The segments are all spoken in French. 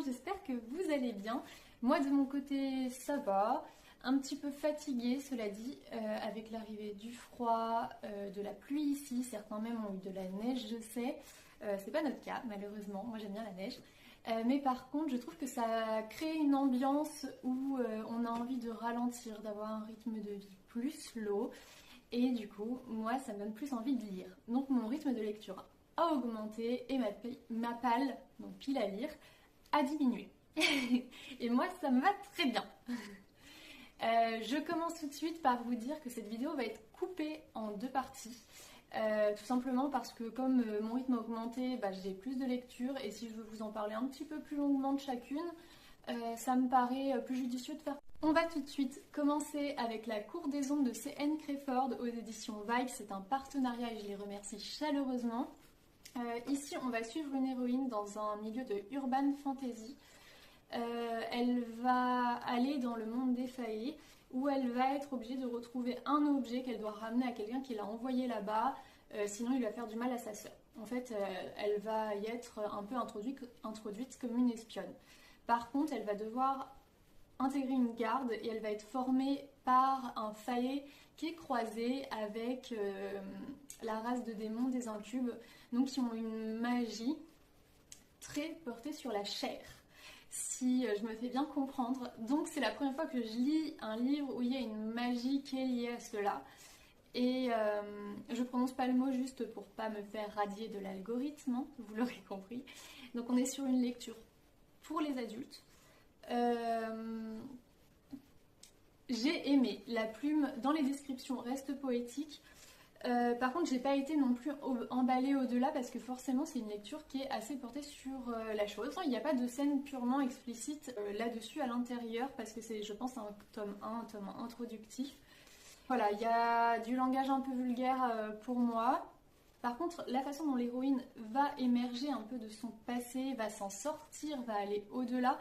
j'espère que vous allez bien. Moi de mon côté ça va, un petit peu fatiguée cela dit, avec l'arrivée du froid, de la pluie ici, certains même ont eu de la neige je sais, c'est pas notre cas malheureusement, moi j'aime bien la neige. Mais par contre je trouve que ça crée une ambiance où on a envie de ralentir, d'avoir un rythme de vie plus slow. Et du coup, moi, ça me donne plus envie de lire. Donc mon rythme de lecture a augmenté et ma palle, donc pile à lire, a diminué. Et moi, ça me va très bien. Je commence tout de suite par vous dire que cette vidéo va être coupée en deux parties. Tout simplement parce que comme mon rythme a augmenté, j'ai plus de lecture et si je veux vous en parler un petit peu plus longuement de chacune, ça me paraît plus judicieux de faire. On va tout de suite commencer avec La Cour des Ombres de C.N. Crawford aux éditions Vague. C'est un partenariat et je les remercie chaleureusement. Ici, on va suivre une héroïne dans un milieu de urban fantasy. Elle va aller dans le monde des faées où elle va être obligée de retrouver un objet qu'elle doit ramener à quelqu'un qui l'a envoyé là-bas, sinon il va faire du mal à sa sœur. En fait, elle va y être un peu introduite comme une espionne. Par contre, elle va devoir intégrer une garde et elle va être formée par un faé qui est croisé avec la race de démons des incubes, donc qui ont une magie très portée sur la chair, si je me fais bien comprendre. Donc c'est la première fois que je lis un livre où il y a une magie qui est liée à cela. Et je prononce pas le mot juste pour pas me faire radier de l'algorithme, hein, vous l'aurez compris. Donc on est sur une lecture pour les adultes. J'ai aimé, la plume dans les descriptions reste poétique. Par contre j'ai pas été non plus emballée au-delà parce que forcément c'est une lecture qui est assez portée sur la chose. Il n'y a pas de scène purement explicite là-dessus à l'intérieur parce que c'est je pense un tome 1, un tome introductif. Voilà, il y a du langage un peu vulgaire pour moi. Par contre, la façon dont l'héroïne va émerger un peu de son passé, va s'en sortir, va aller au-delà,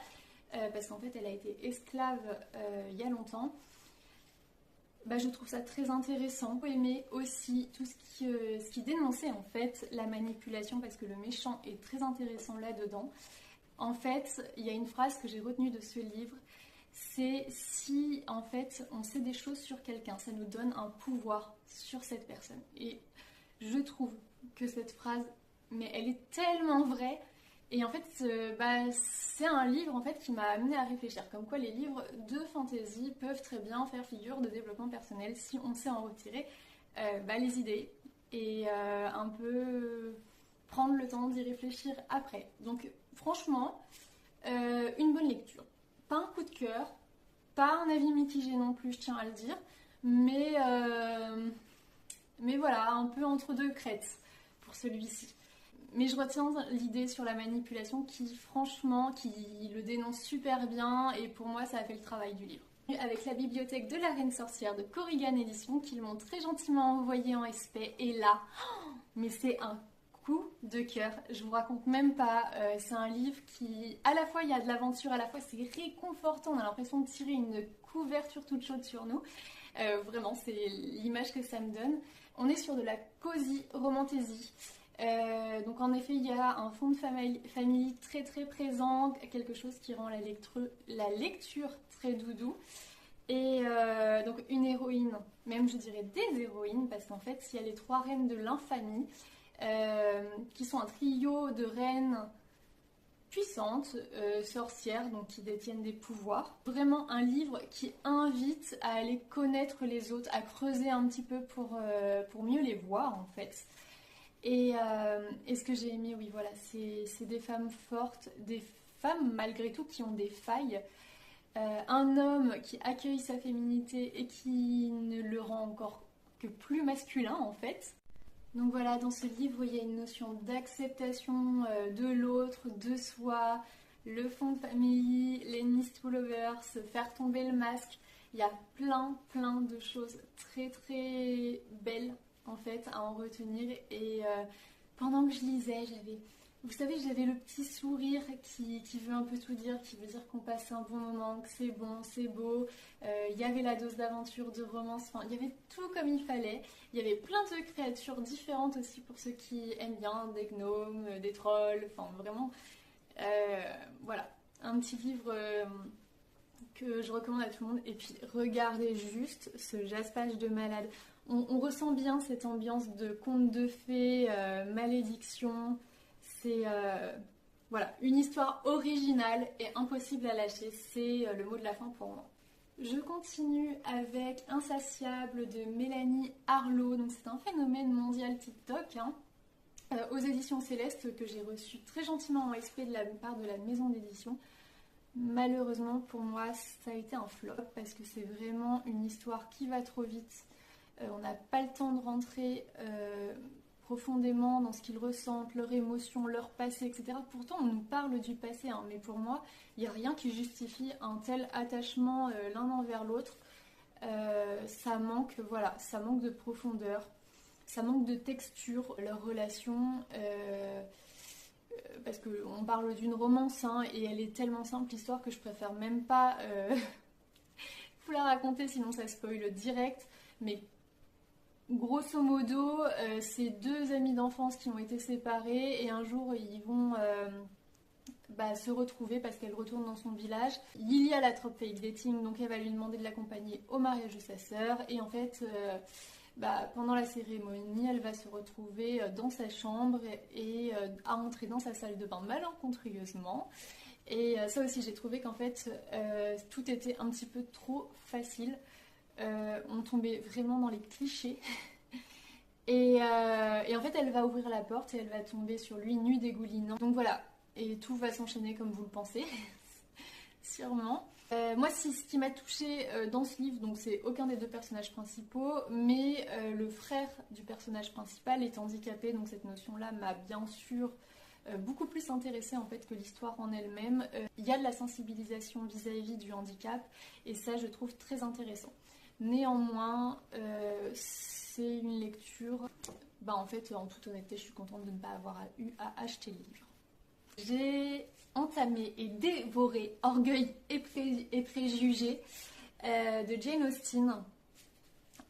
parce qu'en fait elle a été esclave il y a longtemps. Je trouve ça très intéressant. J'ai aimé aussi tout ce qui dénonçait en fait la manipulation parce que le méchant est très intéressant là-dedans. En fait, il y a une phrase que j'ai retenue de ce livre, c'est si en fait on sait des choses sur quelqu'un, ça nous donne un pouvoir sur cette personne. Et je trouve que cette phrase, mais elle est tellement vraie. Et en fait, c'est un livre en fait, qui m'a amené à réfléchir. Comme quoi les livres de fantasy peuvent très bien faire figure de développement personnel si on sait en retirer les idées et un peu prendre le temps d'y réfléchir après. Donc franchement, une bonne lecture. Pas un coup de cœur, pas un avis mitigé non plus, je tiens à le dire. Mais voilà, un peu entre deux crêtes pour celui-ci. Mais je retiens l'idée sur la manipulation qui, franchement, qui le dénonce super bien et pour moi, ça a fait le travail du livre. Avec La Bibliothèque de la Reine Sorcière de Corrigan Édition qu'ils m'ont très gentiment envoyé en SP et là, mais c'est un coup de cœur, je vous raconte même pas, c'est un livre qui, à la fois il y a de l'aventure, à la fois c'est réconfortant, on a l'impression de tirer une couverture toute chaude sur nous. Vraiment, c'est l'image que ça me donne. On est sur de la cosy romantasy. Donc en effet il y a un fond de famille très très présent, quelque chose qui rend la lecture très doudou. Et donc une héroïne, même je dirais des héroïnes, parce qu'en fait il y a les trois reines de l'infamie, qui sont un trio de reines puissantes, sorcières, donc qui détiennent des pouvoirs. Vraiment un livre qui invite à aller connaître les autres, à creuser un petit peu pour mieux les voir en fait. Et ce que j'ai aimé, oui voilà, c'est des femmes fortes, des femmes malgré tout qui ont des failles, un homme qui accueille sa féminité et qui ne le rend encore que plus masculin en fait. Donc voilà, dans ce livre il y a une notion d'acceptation de l'autre, de soi, le fond de famille, les Enemies to Lovers, faire tomber le masque. Il y a plein de choses très très belles en fait à en retenir et pendant que je lisais j'avais le petit sourire qui veut un peu tout dire, qui veut dire qu'on passe un bon moment, que c'est bon, c'est beau. Il y avait la dose d'aventure, de romance, enfin il y avait tout comme il fallait. Il y avait plein de créatures différentes aussi pour ceux qui aiment bien, des gnomes, des trolls, enfin vraiment voilà. un petit livre que je recommande à tout le monde. Et puis regardez juste ce jaspage de malade. On ressent bien cette ambiance de conte de fées, malédiction. C'est voilà, une histoire originale et impossible à lâcher. C'est le mot de la fin pour moi. Je continue avec Insatiable de Mélanie Arlot. Donc c'est un phénomène mondial TikTok, hein, aux éditions Céleste, que j'ai reçu très gentiment en SP de la part de la maison d'édition. Malheureusement pour moi ça a été un flop parce que c'est vraiment une histoire qui va trop vite. On n'a pas le temps de rentrer profondément dans ce qu'ils ressentent, leurs émotions, leur passé, etc. Pourtant on nous parle du passé, hein, mais pour moi il n'y a rien qui justifie un tel attachement l'un envers l'autre. Ça manque, voilà, ça manque de profondeur, ça manque de texture, leur relation. Parce qu'on parle d'une romance, hein, et elle est tellement simple l'histoire que je préfère même pas vous la raconter, sinon ça spoil direct. Mais grosso modo, c'est deux amis d'enfance qui ont été séparés et un jour ils vont se retrouver parce qu'elle retourne dans son village. Il y a la trope fake dating, donc elle va lui demander de l'accompagner au mariage de sa sœur. Et en fait, pendant la cérémonie, elle va se retrouver dans sa chambre et à entrer dans sa salle de bain malencontreusement. Et ça aussi, j'ai trouvé qu'en fait, tout était un petit peu trop facile. On tombait vraiment dans les clichés. Et en fait, elle va ouvrir la porte et elle va tomber sur lui nu dégoulinant. Donc voilà, et tout va s'enchaîner comme vous le pensez, sûrement. Moi, ce qui m'a touchée dans ce livre, donc c'est aucun des deux personnages principaux, mais le frère du personnage principal est handicapé, donc cette notion-là m'a bien sûr beaucoup plus intéressée en fait que l'histoire en elle-même. Il y a de la sensibilisation vis-à-vis du handicap, et ça je trouve très intéressant. Néanmoins, c'est une lecture, en fait, en toute honnêteté, je suis contente de ne pas avoir eu à acheter le livre. J'ai entamé et dévoré Orgueil et préjugés de Jane Austen.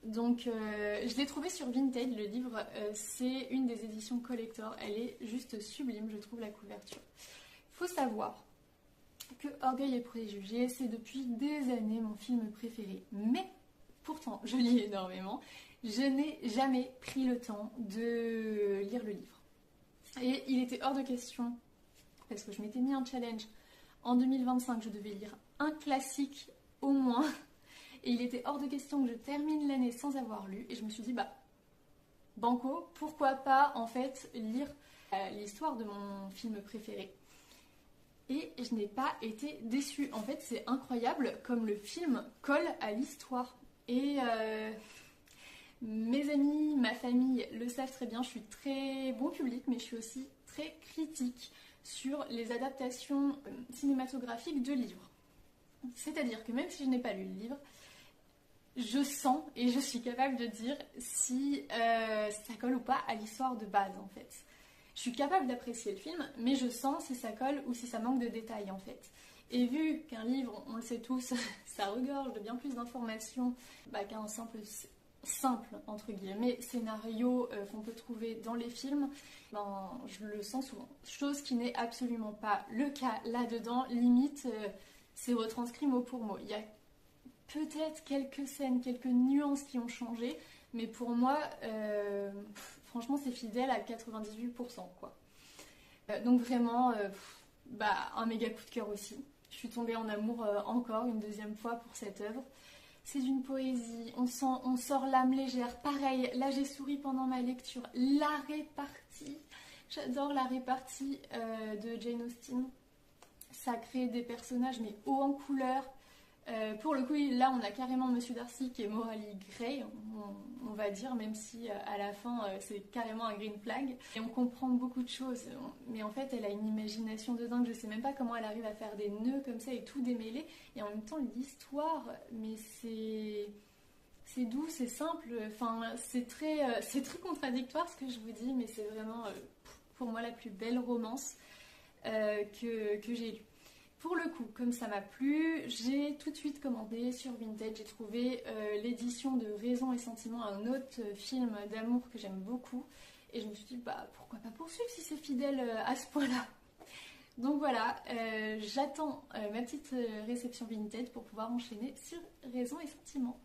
Donc je l'ai trouvé sur Vinted, le livre, c'est une des éditions collector, elle est juste sublime, je trouve, la couverture. Il faut savoir que Orgueil et préjugés, c'est depuis des années mon film préféré, mais pourtant je lis énormément, je n'ai jamais pris le temps de lire le livre. Et il était hors de question, parce que je m'étais mis un challenge en 2025, je devais lire un classique au moins, et il était hors de question que je termine l'année sans avoir lu, et je me suis dit, banco, pourquoi pas en fait lire l'histoire de mon film préféré. Et je n'ai pas été déçue. En fait, c'est incroyable comme le film colle à l'histoire. Et mes amis, ma famille le savent très bien, je suis très bon public, mais je suis aussi très critique sur les adaptations cinématographiques de livres. C'est-à-dire que même si je n'ai pas lu le livre, je sens et je suis capable de dire si ça colle ou pas à l'histoire de base en fait. Je suis capable d'apprécier le film, mais je sens si ça colle ou si ça manque de détails en fait. Et vu qu'un livre, on le sait tous, ça regorge de bien plus d'informations qu'un simple entre guillemets scénario qu'on peut trouver dans les films, je le sens souvent. Chose qui n'est absolument pas le cas là-dedans, limite c'est retranscrit mot pour mot. Il y a peut-être quelques scènes, quelques nuances qui ont changé, mais pour moi, franchement, c'est fidèle à 98%, quoi. Donc vraiment, un méga coup de cœur aussi. Je suis tombée en amour encore une deuxième fois pour cette œuvre. C'est une poésie, on sort l'âme légère. Pareil, là j'ai souri pendant ma lecture. La répartie, j'adore la répartie de Jane Austen. Ça crée des personnages mais hauts en couleur. Pour le coup, là on a carrément Monsieur Darcy qui est Morally Grey, on va dire, même si à la fin c'est carrément un green flag. Et on comprend beaucoup de choses, mais en fait elle a une imagination de dingue, je sais même pas comment elle arrive à faire des nœuds comme ça et tout démêler. Et en même temps l'histoire, mais c'est doux, c'est simple, c'est très contradictoire ce que je vous dis, mais c'est vraiment pour moi la plus belle romance que j'ai lue. Pour le coup, comme ça m'a plu, j'ai tout de suite commandé sur Vinted. J'ai trouvé l'édition de Raison et Sentiment, un autre film d'amour que j'aime beaucoup. Et je me suis dit, pourquoi pas poursuivre si c'est fidèle à ce point-là. Donc voilà, j'attends ma petite réception Vinted pour pouvoir enchaîner sur Raison et Sentiments.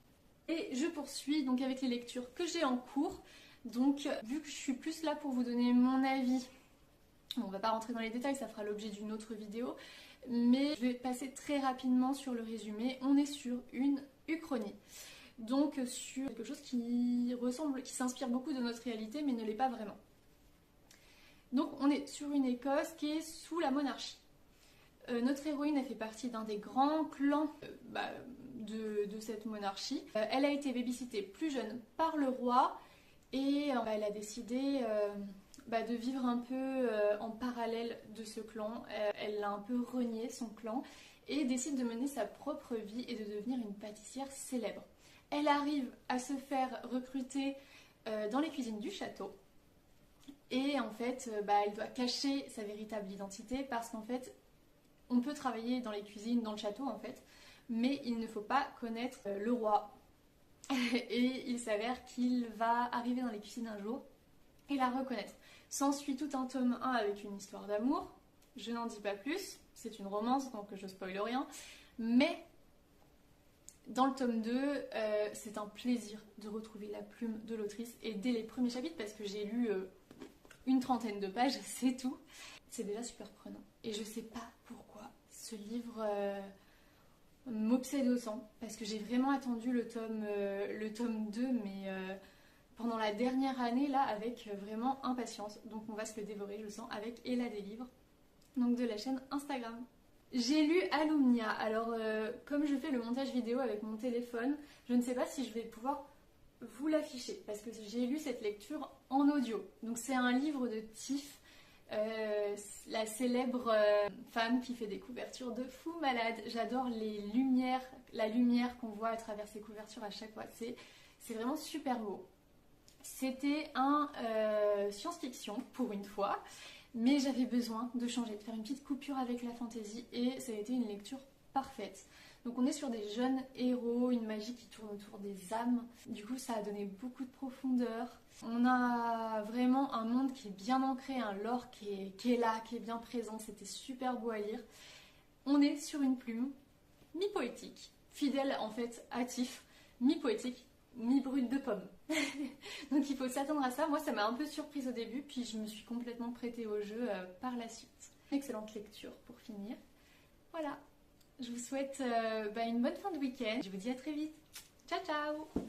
Et je poursuis donc avec les lectures que j'ai en cours. Donc vu que je suis plus là pour vous donner mon avis, on va pas rentrer dans les détails, ça fera l'objet d'une autre vidéo, mais je vais passer très rapidement sur le résumé. On est sur une uchronie. Donc sur quelque chose qui ressemble, qui s'inspire beaucoup de notre réalité mais ne l'est pas vraiment. Donc on est sur une Écosse qui est sous la monarchie. Notre héroïne, elle fait partie d'un des grands clans de cette monarchie. Elle a été babysittée plus jeune par le roi et elle a décidé de vivre un peu en parallèle de ce clan. Elle a un peu renié son clan et décide de mener sa propre vie et de devenir une pâtissière célèbre. Elle arrive à se faire recruter dans les cuisines du château. Et en fait, elle doit cacher sa véritable identité parce qu'en fait, on peut travailler dans les cuisines, dans le château en fait, mais il ne faut pas connaître le roi. Et il s'avère qu'il va arriver dans les cuisines un jour et la reconnaître. S'ensuit tout un tome 1 avec une histoire d'amour. Je n'en dis pas plus, c'est une romance donc je spoil rien. Mais dans le tome 2, c'est un plaisir de retrouver la plume de l'autrice. Et dès les premiers chapitres, parce que j'ai lu une trentaine de pages, c'est tout. C'est déjà super prenant. Et je sais pas pourquoi ce livre m'obsède autant. Parce que j'ai vraiment attendu le tome 2, mais pendant la dernière année, là, avec vraiment impatience. Donc on va se le dévorer, je le sens, avec Ella des livres, donc de la chaîne Instagram. J'ai lu Alumnia. Alors, comme je fais le montage vidéo avec mon téléphone, je ne sais pas si je vais pouvoir vous l'afficher parce que j'ai lu cette lecture en audio. Donc c'est un livre de Tiff, la célèbre femme qui fait des couvertures de fou malade. J'adore les lumières, la lumière qu'on voit à travers ces couvertures à chaque fois. C'est vraiment super beau. C'était un science-fiction pour une fois, mais j'avais besoin de changer, de faire une petite coupure avec la fantasy et ça a été une lecture parfaite. Donc on est sur des jeunes héros, une magie qui tourne autour des âmes. Du coup ça a donné beaucoup de profondeur. On a vraiment un monde qui est bien ancré, un lore qui est là, qui est bien présent. C'était super beau à lire. On est sur une plume mi-poétique, fidèle en fait à Tiff, mi-poétique, mi-brute de pomme. Donc il faut s'attendre à ça. Moi ça m'a un peu surprise au début, puis je me suis complètement prêtée au jeu par la suite. Excellente lecture pour finir. Voilà. Je vous souhaite une bonne fin de week-end. Je vous dis à très vite. Ciao ciao!